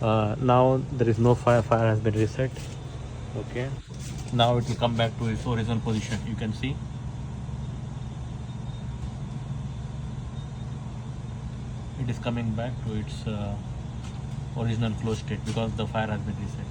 Now there is no fire. Fire has been reset. Okay. Now it will come back to its original position. You can see. It is coming back to its original flow state because the fire has been reset.